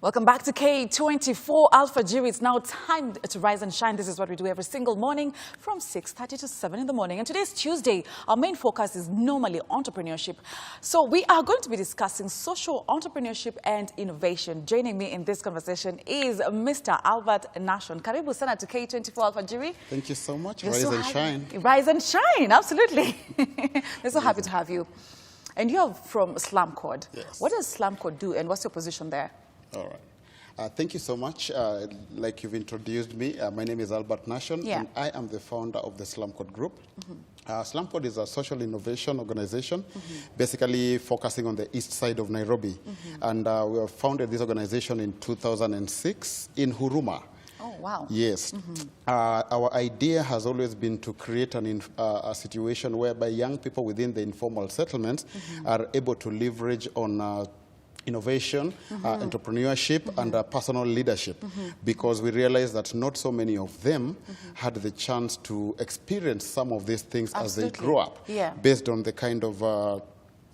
Welcome back to K24 Alpha Jury. It's now time to rise and shine. This is what we do every single morning from 6:30 to 7 in the morning. And today's Tuesday. Our main focus is normally entrepreneurship. So we are going to be discussing social entrepreneurship and innovation. Joining me in this conversation is Mr. Albert Nashon. Karibu sana to K24 Alpha Jury. Thank you so much. Rise and shine. Rise and shine, absolutely. We're so happy to have you. And you're from Slumcode. Yes. What does Slumcode do and what's your position there? All right. Thank you so much. Like you've introduced me, my name is Albert Nashon, and I am the founder of the Slumcode Group. Slumcode is a social innovation organization, basically focusing on the east side of Nairobi. And we have founded this organization in 2006 in Huruma. Oh, wow. Yes. Our idea has always been to create a situation whereby young people within the informal settlements are able to leverage on innovation, entrepreneurship, and personal leadership, because we realized that not so many of them had the chance to experience some of these things as they grew up, based on the kind of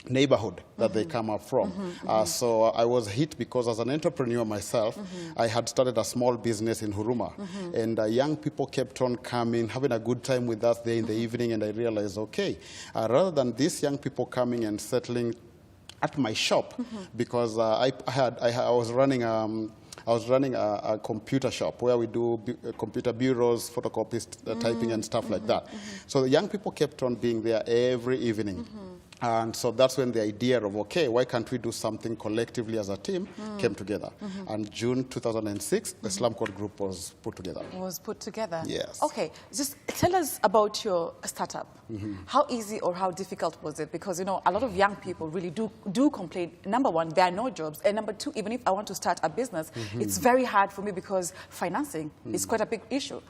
neighborhood that they come up from. So I was hit because as an entrepreneur myself, I had started a small business in Huruma, and young people kept on coming, having a good time with us there in the evening, and I realized, okay, rather than these young people coming and settling at my shop, because I was running a computer shop where we do computer bureaus, photocopies, typing and stuff like that. So the young people kept on being there every evening. And so that's when the idea of, okay, why can't we do something collectively as a team came together. And June 2006, the Slumcode Group was put together. Was put together? Yes. Okay, just tell us about your startup. How easy or how difficult was it? Because, you know, a lot of young people really do complain. Number one, there are no jobs. And number two, even if I want to start a business, it's very hard for me because financing is quite a big issue.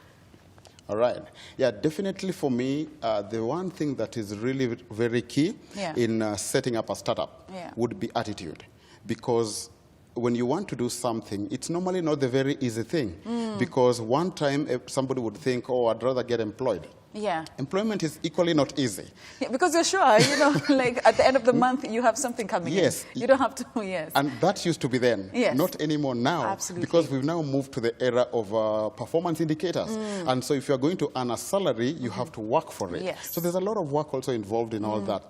All right. Yeah, definitely for me, the one thing that is really very key in setting up a startup would be attitude. Because when you want to do something, it's normally not the very easy thing. Because one time somebody would think, oh, I'd rather get employed. Yeah. Employment is equally not easy. Yeah, because you're sure, you know, like at the end of the month, you have something coming in. You don't have to, And that used to be then. Not anymore now. Absolutely. Because we've now moved to the era of performance indicators. And so if you're going to earn a salary, you have to work for it. So there's a lot of work also involved in all that.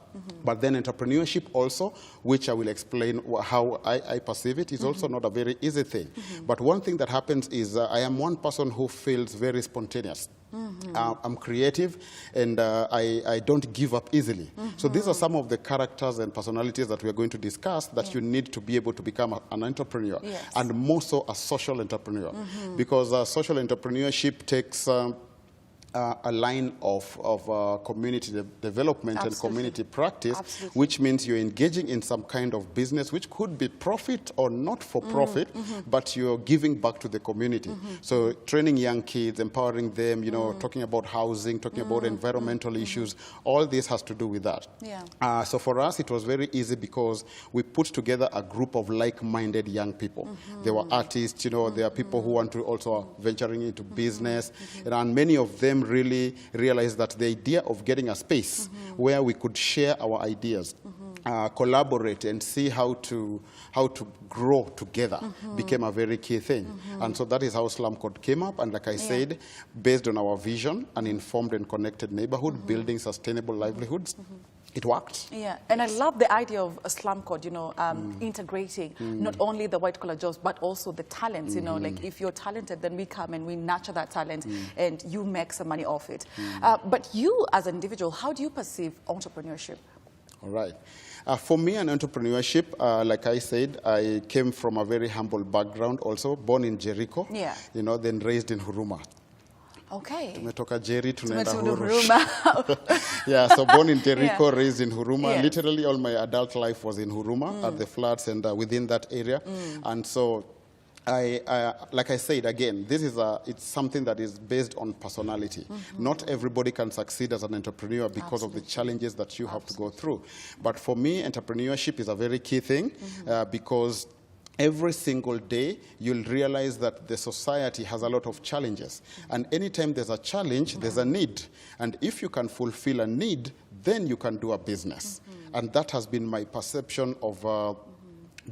But then entrepreneurship also, which I will explain how I perceive it, is also not a very easy thing. But one thing that happens is I am one person who feels very spontaneous. I'm creative, and I don't give up easily. So these are some of the characters and personalities that we are going to discuss that you need to be able to become an entrepreneur, and more so a social entrepreneur. Because social entrepreneurship takes a line of community development and community practice, which means you're engaging in some kind of business which could be profit or not for profit, but you're giving back to the community. So training young kids, empowering them, you know, talking about housing, talking about environmental issues, all this has to do with that. So for us, it was very easy because we put together a group of like-minded young people. There were artists, you know, there are people who want to also venturing into business, and many of them really realized that the idea of getting a space where we could share our ideas, collaborate, and see how to grow together became a very key thing. And so that is how Slumcode came up. And like I said, based on our vision, an informed and connected neighborhood, building sustainable livelihoods. It worked. Yeah, and I love the idea of a Slumcode, you know, integrating not only the white-collar jobs, but also the talents, you know, like if you're talented, then we come and we nurture that talent and you make some money off it. But you as an individual, how do you perceive entrepreneurship? All right. For me, an entrepreneurship, like I said, I came from a very humble background also, born in Jericho, you know, then raised in Huruma. Okay. Tumetoka Jerry, tunaenda Huruma. Yeah, so born in Jericho, raised in Huruma. Literally all my adult life was in Huruma at the flats and within that area. And so like I said again, it's something that is based on personality. Not everybody can succeed as an entrepreneur because of the challenges that you have to go through. But for me, entrepreneurship is a very key thing because every single day, you'll realize that the society has a lot of challenges. And anytime there's a challenge, there's a need. And if you can fulfill a need, then you can do a business. And that has been my perception of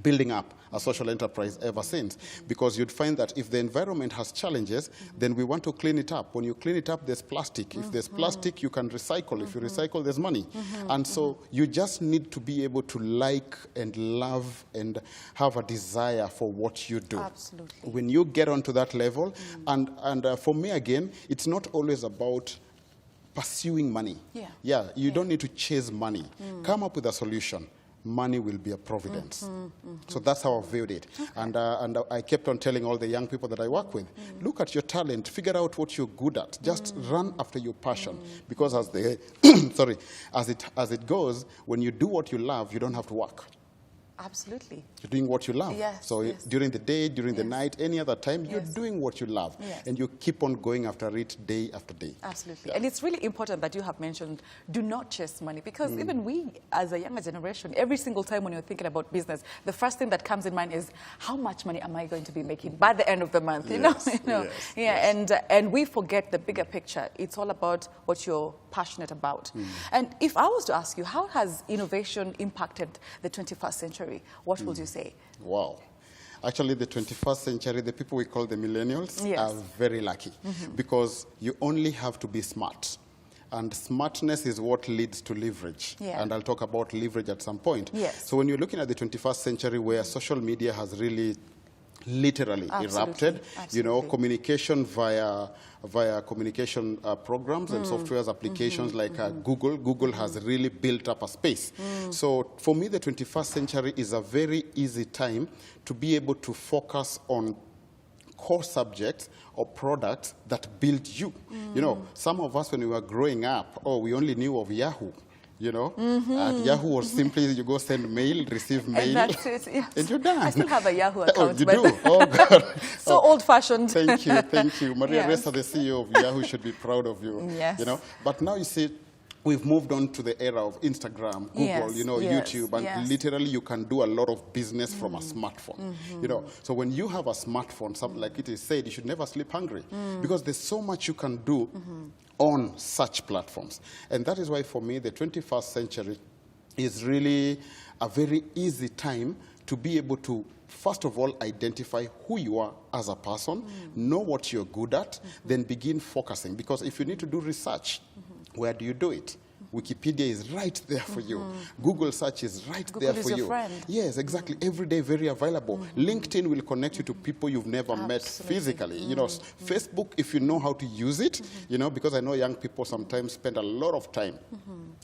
building up a social enterprise ever since, because you'd find that if the environment has challenges, then we want to clean it up. When you clean it up, there's plastic. If there's plastic, you can recycle. If you recycle, there's money. And so you just need to be able to like and love and have a desire for what you do. Absolutely. When you get onto that level, and for me again, it's not always about pursuing money. Yeah, you don't need to chase money. Come up with a solution. Money will be a providence. So that's how I viewed it. And I kept on telling all the young people that I work with, look at your talent, figure out what you're good at, just run after your passion. Because as the sorry, as it goes, when you do what you love, you don't have to work. Absolutely. You're doing what you love. Yes, so during the day, during the night, any other time, you're doing what you love. And you keep on going after it day after day. Absolutely. And it's really important that you have mentioned, do not chase money. Because even we, as a younger generation, every single time when you're thinking about business, the first thing that comes in mind is, how much money am I going to be making by the end of the month? You know? And we forget the bigger picture. It's all about what you're passionate about. And if I was to ask you, how has innovation impacted the 21st century? What would you say? Wow. Actually, the 21st century, the people we call the millennials are very lucky because you only have to be smart. And smartness is what leads to leverage. And I'll talk about leverage at some point. So when you're looking at the 21st century where social media has really literally erupted, you know, communication via communication programs and softwares applications like Google. Google has really built up a space. So for me, the 21st century is a very easy time to be able to focus on core subjects or products that build you. You know, some of us when we were growing up, we only knew of Yahoo. You know, and Yahoo was simply you go send mail, receive mail, and that's it, and you're done. I still have a Yahoo account. Oh, you do? Oh, God. So old-fashioned. Thank you. Maria Ressa, the CEO of Yahoo, should be proud of you. You know, but now you see, we've moved on to the era of Instagram, Google, you know, YouTube, and literally you can do a lot of business from a smartphone. You know, so when you have a smartphone, something like it is said, you should never sleep hungry because there's so much you can do on such platforms. And that is why, for me, the 21st century is really a very easy time to be able to, first of all, identify who you are as a person, know what you're good at, then begin focusing. Because if you need to do research, where do you do it? Wikipedia is right there for you. Google search is right there for you. Google is your friend. Yes, exactly. Every day, very available. LinkedIn will connect you to people you've never met physically. You know, Facebook, if you know how to use it, you know, because I know young people sometimes spend a lot of time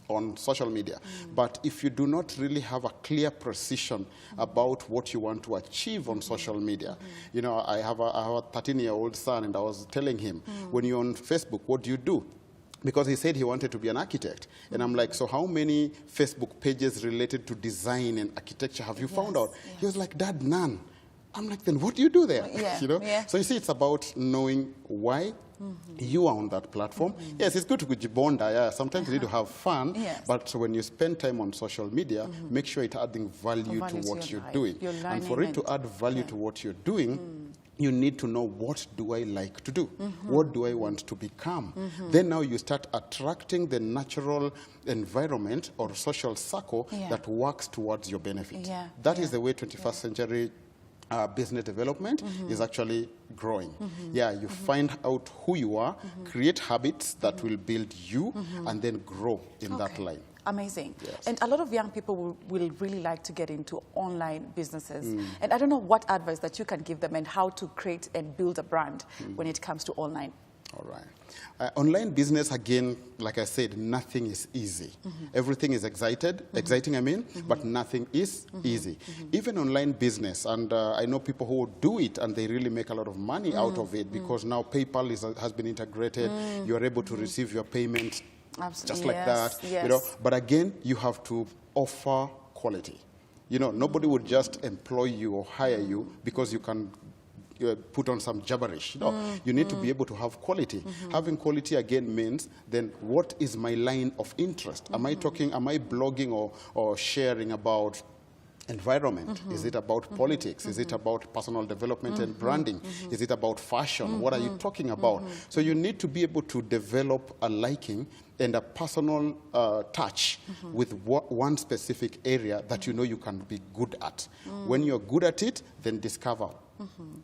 on social media. But if you do not really have a clear precision about what you want to achieve on social media, you know, I have a 13-year-old son, and I was telling him, when you're on Facebook, what do you do? Because he said he wanted to be an architect. And I'm like, so how many Facebook pages related to design and architecture have you found out? He was like, Dad, none. I'm like, then what do you do there? You know? So you see, it's about knowing why you are on that platform. Yes, it's good to kujibonda. Sometimes you need to have fun. But when you spend time on social media, make sure it's adding value to what you're doing. And for it to add value to what you're doing, you need to know, what do I like to do? What do I want to become? Then now you start attracting the natural environment or social circle that works towards your benefit. That is the way 21st century business development is actually growing. You find out who you are, create habits that will build you, and then grow in that line. Amazing. And a lot of young people will really like to get into online businesses. And I don't know what advice that you can give them and how to create and build a brand when it comes to online. All right. Online business, again, like I said, nothing is easy. Everything is exciting, I mean, but nothing is easy. Even online business, and I know people who do it and they really make a lot of money out of it because now PayPal has been integrated. You're able to receive your payment just like that, you know. But again, you have to offer quality. You know, nobody would just employ you or hire you because you can put on some gibberish. No, you need to be able to have quality. Having quality again means, then what is my line of interest? Am I blogging or sharing about environment? Is it about politics? Is it about personal development and branding? Is it about fashion? What are you talking about? So you need to be able to develop a liking and a personal touch with one specific area that you know you can be good at. When you're good at it, then discover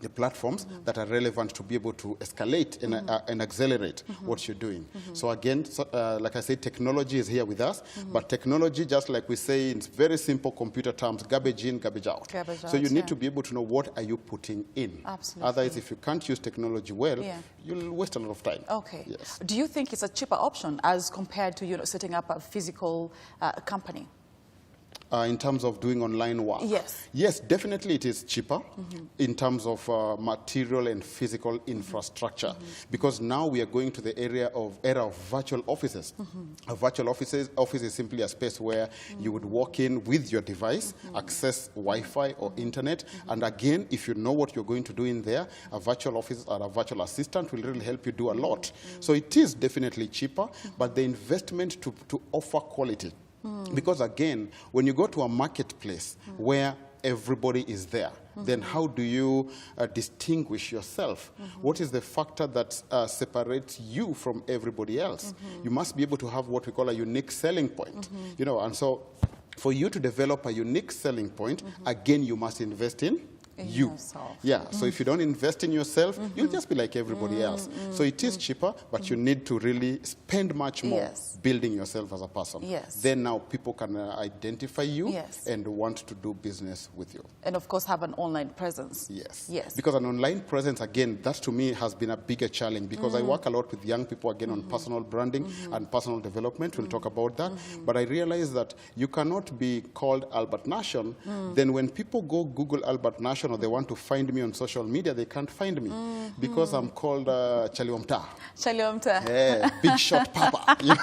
the platforms that are relevant to be able to escalate and accelerate what you're doing. So again, like I said, technology is here with us, but technology, just like we say in very simple computer terms, garbage in, garbage out. So you need to be able to know what are you putting in. Absolutely. Otherwise, if you can't use technology well, you'll waste a lot of time. Okay. Yes. Do you think it's a cheaper option as compared to, setting up a physical company? In terms of doing online work? Yes. Yes, definitely it is cheaper in terms of material and physical infrastructure, because now we are going to the era of virtual offices. A virtual office is simply a space where you would walk in with your device, access Wi-Fi or internet, and again, if you know what you're going to do in there, a virtual office or a virtual assistant will really help you do a lot. So it is definitely cheaper, but the investment to offer quality. Because again, when you go to a marketplace where everybody is there, then how do you distinguish yourself? What is the factor that separates you from everybody else? You must be able to have what we call a unique selling point. And so for you to develop a unique selling point, again, you must invest in you. Yourself. Yeah, so if you don't invest in yourself, you'll just be like everybody else. So it is cheaper, but you need to really spend much more building yourself as a person. Then now people can identify you and want to do business with you. And of course have an online presence. Yes. Because an online presence, again, that to me has been a bigger challenge, because I work a lot with young people, again, on personal branding and personal development. We'll talk about that. But I realize that you cannot be called Albert Nashon. Then when people go Google Albert Nashon, or they want to find me on social media, they can't find me because I'm called Chaliomta. Chaliomta. Yeah, big shot papa. You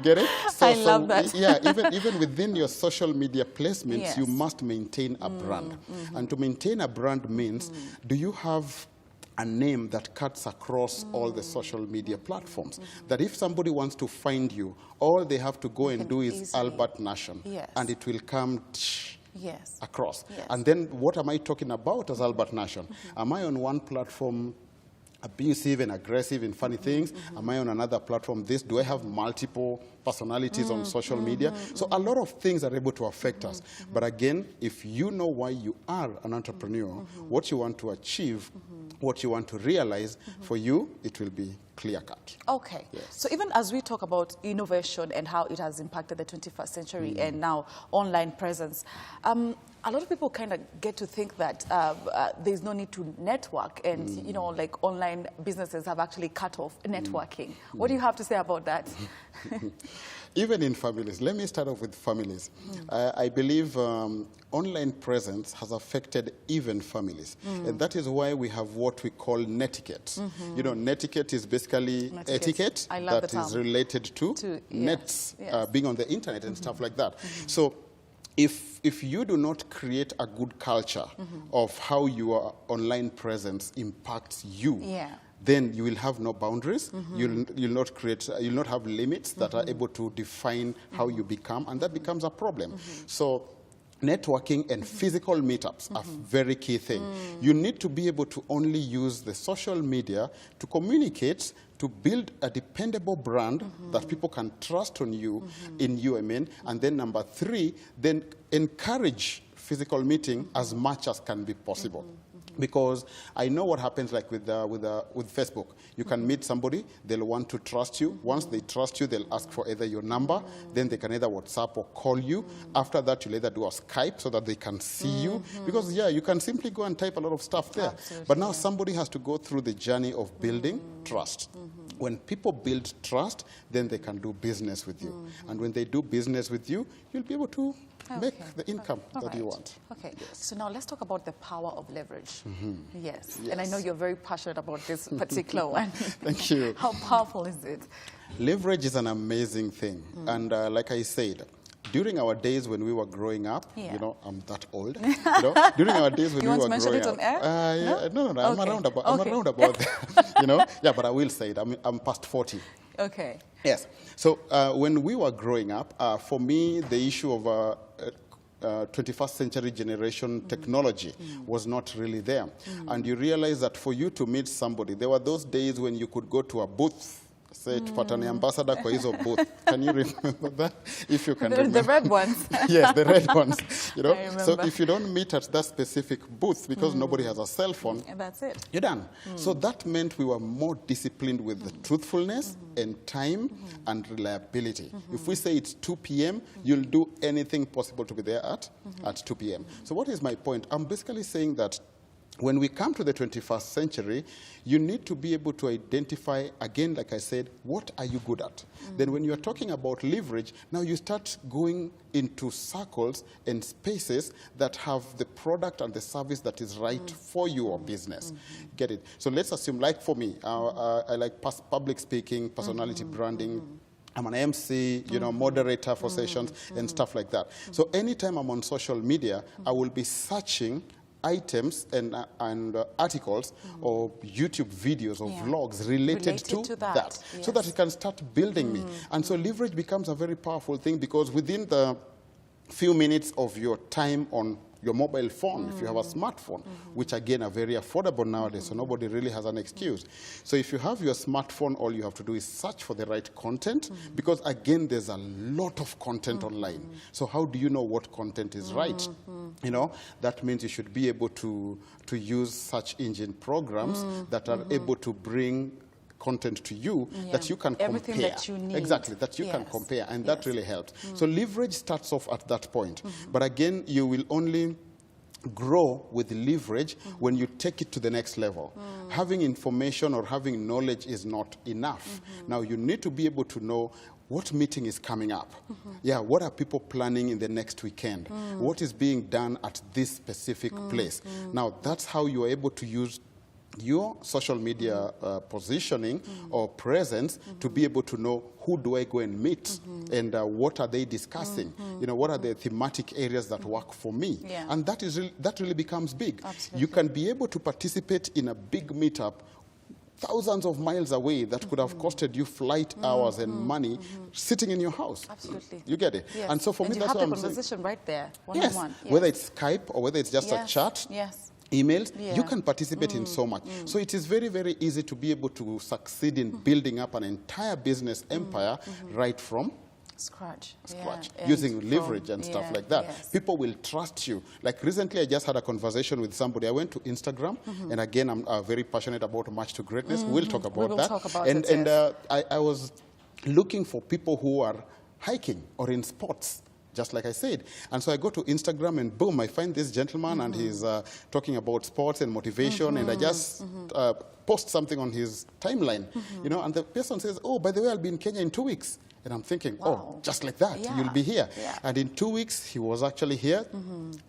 get it? I love that. Yeah, even within your social media placements, you must maintain a brand. And to maintain a brand means, do you have a name that cuts across all the social media platforms? That if somebody wants to find you, all they have to go and do is Albert Nashon, and it will come across. And then what am I talking about as Albert Nashon? Am I on one platform abusive and aggressive and funny things? Am I on another platform this? Do I have multiple personalities on social media? So a lot of things are able to affect us. But again, if you know why you are an entrepreneur, what you want to achieve, what you want to realize, for you, it will be clear-cut. Okay. So even as we talk about innovation and how it has impacted the 21st century and now online presence, a lot of people kind of get to think that there's no need to network, and like online businesses have actually cut off networking. What do you have to say about that? Even in families, let me start off with families. I believe online presence has affected even families. And that is why we have what we call netiquette. Netiquette is basically etiquette that is related to nets, being on the internet and stuff like that. So if you do not create a good culture of how your online presence impacts you, then you will have no boundaries. You'll not have limits that are able to define how you become, and that becomes a problem. So networking and physical meetups are very key thing. You need to be able to only use the social media to communicate, to build a dependable brand that people can trust on you, in you, and then number 3, then encourage physical meeting as much as can be possible. Because I know what happens, like with Facebook. You can meet somebody, they'll want to trust you. Once they trust you, they'll ask for either your number, then they can either WhatsApp or call you. After that, you'll either do a Skype so that they can see you. Because, you can simply go and type a lot of stuff there. But now somebody has to go through the journey of building trust. When people build trust, then they can do business with you. And when they do business with you, you'll be able to make the income that you want. Okay, so now let's talk about the power of leverage. Yes, and I know you're very passionate about this particular one. Thank you. How powerful is it? Leverage is an amazing thing. And like I said, during our days when we were growing up, I'm that old. During our days when we were growing up. You want to mention it on air? No. I'm around about that. Yeah, but I will say it. I'm past 40. Okay. Yes. So when we were growing up, for me, the issue of 21st century generation technology was not really there. And you realize that for you to meet somebody, there were those days when you could go to a booth, say tupatane ambassador kwa hizo booth. Can you remember that? If you can remember. The red ones. Yes, the red ones. You know, I remember. so if you don't meet at that specific booth because nobody has a cell phone, And that's it. you're done. So that meant we were more disciplined with the truthfulness and time and reliability. If we say it's 2 p.m., you'll do anything possible to be there at 2 p.m. So what is my point? I'm basically saying that when we come to the 21st century, you need to be able to identify, again, like I said, what are you good at? Then when you're talking about leverage, now you start going into circles and spaces that have the product and the service that is right for your business. Get it? So let's assume, like for me, I like public speaking, personality branding. I'm an MC, you know, moderator for sessions and stuff like that. So anytime I'm on social media, I will be searching items and articles or YouTube videos or vlogs related to that. Yes. So that it can start building me. And so leverage becomes a very powerful thing because within the few minutes of your time on your mobile phone, if you have a smartphone, which again are very affordable nowadays, so nobody really has an excuse. So if you have your smartphone, all you have to do is search for the right content, because again, there's a lot of content online. So how do you know what content is right? You know, that means you should be able to use search engine programs that are able to bring content to you that you can Everything compare. that you need. Exactly, that you can compare, and that really helps. So leverage starts off at that point. But again, you will only grow with leverage when you take it to the next level. Having information or having knowledge is not enough. Now you need to be able to know what meeting is coming up. Yeah, what are people planning in the next weekend? What is being done at this specific place? Now that's how you are able to use your social media positioning or presence to be able to know who do I go and meet and what are they discussing? You know, what are the thematic areas that work for me? And that really becomes big. Absolutely. You can be able to participate in a big meetup thousands of miles away that could have costed you flight hours and money sitting in your house. Absolutely. You get it? Yes. And so for me, that's what I'm saying. You have the conversation right there, one Yes. on one. Yes. Whether it's Skype or whether it's just a chat. Yes. Emails, you can participate in so much. So it is very, very easy to be able to succeed in building up an entire business empire right from Scratch. using leverage and stuff like that. People will trust you. Like recently, I just had a conversation with somebody. I went to Instagram, and again, I'm very passionate about March to Greatness. We'll talk about that. Talk about and it, I was looking for people who are hiking or in sports, just like I said. And so I go to Instagram and boom, I find this gentleman and he's talking about sports and motivation, and I just post something on his timeline, you know, and the person says, oh, by the way, I'll be in Kenya in 2 weeks. And I'm thinking, oh, just like that, you'll be here. And in 2 weeks, he was actually here,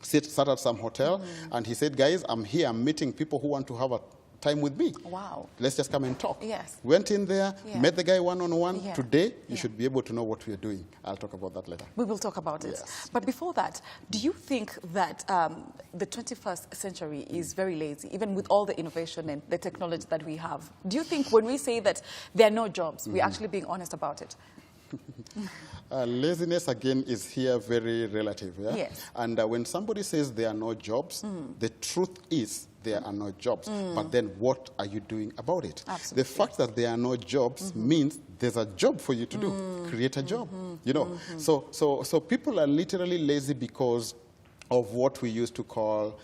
sat at some hotel, and he said, guys, I'm here, I'm meeting people who want to have a time with me. Wow. Let's just come and talk. Yes. Went in there, met the guy one-on-one. Yeah. Today, you should be able to know what we are doing. I'll talk about that later. We will talk about it. Yes. But before that, do you think that the 21st century is very lazy, even with all the innovation and the technology that we have? Do you think when we say that there are no jobs, we're actually being honest about it? Laziness, again, is here very relative. Yeah? Yes. And when somebody says there are no jobs, the truth is there are no jobs. But then what are you doing about it? Absolutely. The fact that there are no jobs means there's a job for you to do. Create a job, you know. So people are literally lazy because of what we used to call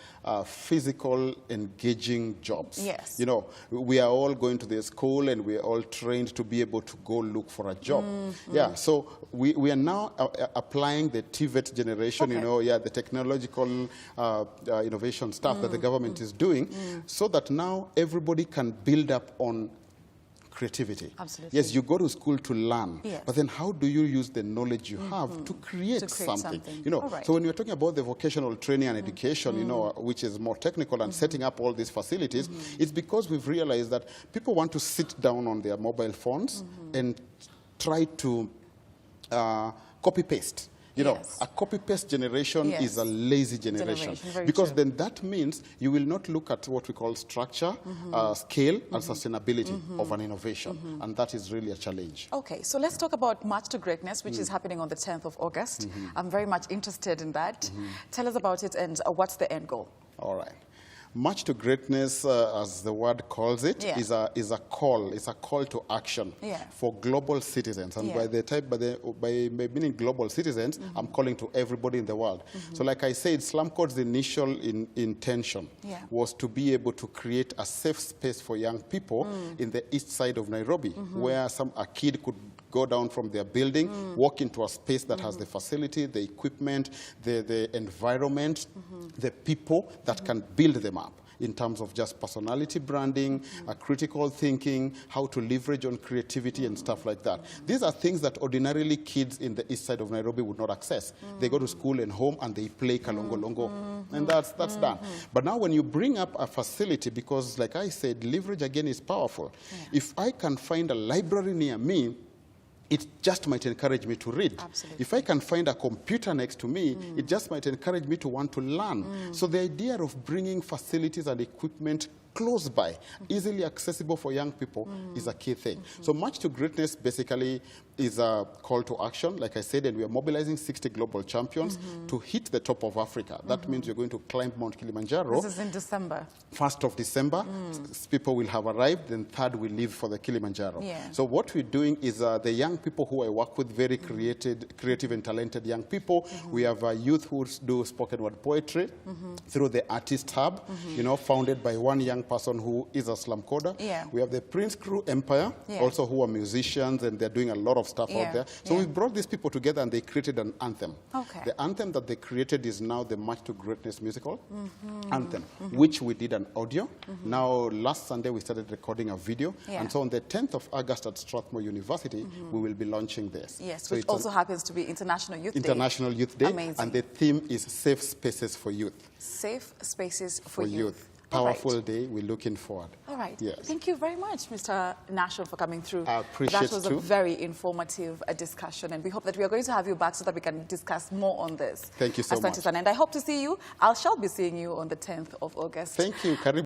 physical engaging jobs. Yes. You know, we are all going to the school and we are all trained to be able to go look for a job. Yeah, so we are now applying the TVET generation, you know, the technological innovation stuff that the government is doing, so that now everybody can build up on creativity. Absolutely. Yes, you go to school to learn, but then how do you use the knowledge you have to create something? You know, so when you're talking about the vocational training and education, you know, which is more technical and setting up all these facilities, it's because we've realized that people want to sit down on their mobile phones and try to copy-paste. You know, a copy-paste generation is a lazy generation. Because then that means you will not look at what we call structure, scale, and sustainability of an innovation. And that is really a challenge. Okay, so let's talk about March to Greatness, which is happening on the 10th of August. I'm very much interested in that. Tell us about it and what's the end goal? All right. March to Greatness, as the word calls it, is a call. It's a call to action for global citizens. And by meaning global citizens, I'm calling to everybody in the world. So like I said, Slumcode's initial intention was to be able to create a safe space for young people in the east side of Nairobi, where a kid could go down from their building, walk into a space that has the facility, the equipment, the environment, the people that can build them up in terms of just personality branding, critical thinking, how to leverage on creativity and stuff like that. These are things that ordinarily kids in the east side of Nairobi would not access. They go to school and home and they play kalongo-longo, and that's done. But now when you bring up a facility, because like I said, leverage again is powerful. If I can find a library near me, it just might encourage me to read. Absolutely. If I can find a computer next to me, it just might encourage me to want to learn. So the idea of bringing facilities and equipment close by, easily accessible for young people is a key thing. So March to Greatness basically is a call to action, like I said, and we are mobilizing 60 global champions to hit the top of Africa. That means you're going to climb Mount Kilimanjaro. This is in December. 1st of December, people will have arrived, then 3rd will leave for the Kilimanjaro. So what we're doing is the young people who I work with, very creative and talented young people. We have youth who do spoken word poetry through the Artist Hub, you know, founded by one young person who is a slumcoder. We have the Prince Crew Empire, also who are musicians, and they're doing a lot of stuff out there. So we brought these people together and they created an anthem. The anthem that they created is now the March to Greatness musical anthem, which we did an audio. Now, last Sunday, we started recording a video. And so on the 10th of August at Strathmore University, we will be launching this. So which also happens to be International Youth Day. International Youth Day. Amazing. And the theme is Safe Spaces for Youth. Safe Spaces for Youth. Powerful day. We're looking forward. All right. Thank you very much, Mr. Nashon, for coming through. I appreciate it. That was a very informative discussion, and we hope that we are going to have you back so that we can discuss more on this. Thank you so much. And I hope to see you. I shall be seeing you on the 10th of August. Thank you. Karibu.